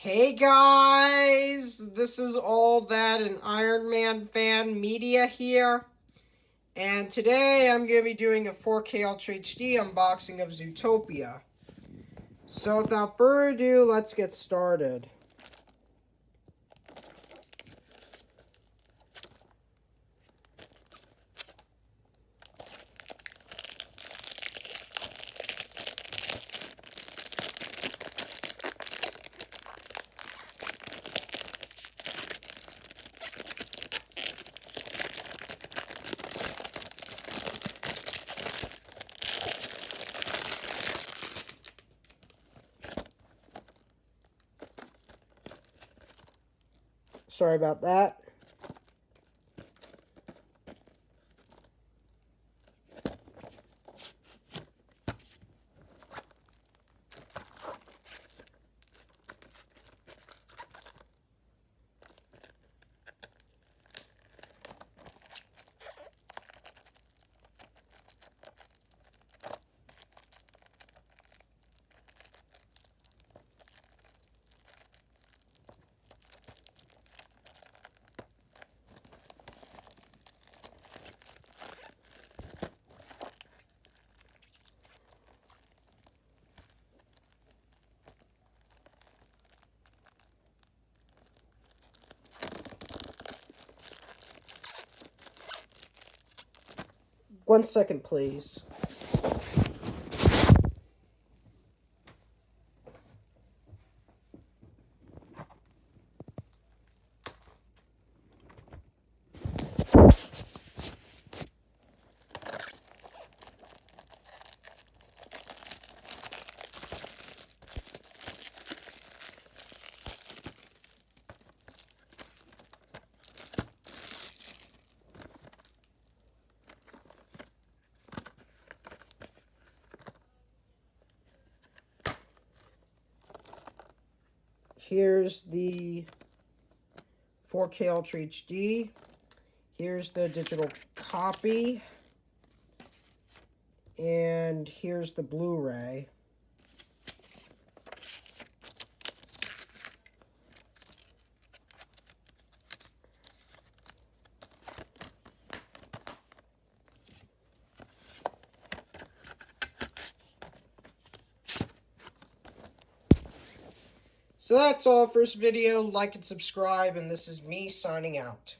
Hey guys, this is All That an Iron Man Fan Media here, and today I'm going to be doing a 4K Ultra HD unboxing of Zootopia. So without further ado, let's get started. Sorry about that. One second, please. Here's the 4K Ultra HD. Here's the digital copy. And here's the Blu-ray. So that's all for this video. Like and subscribe, and this is me signing out.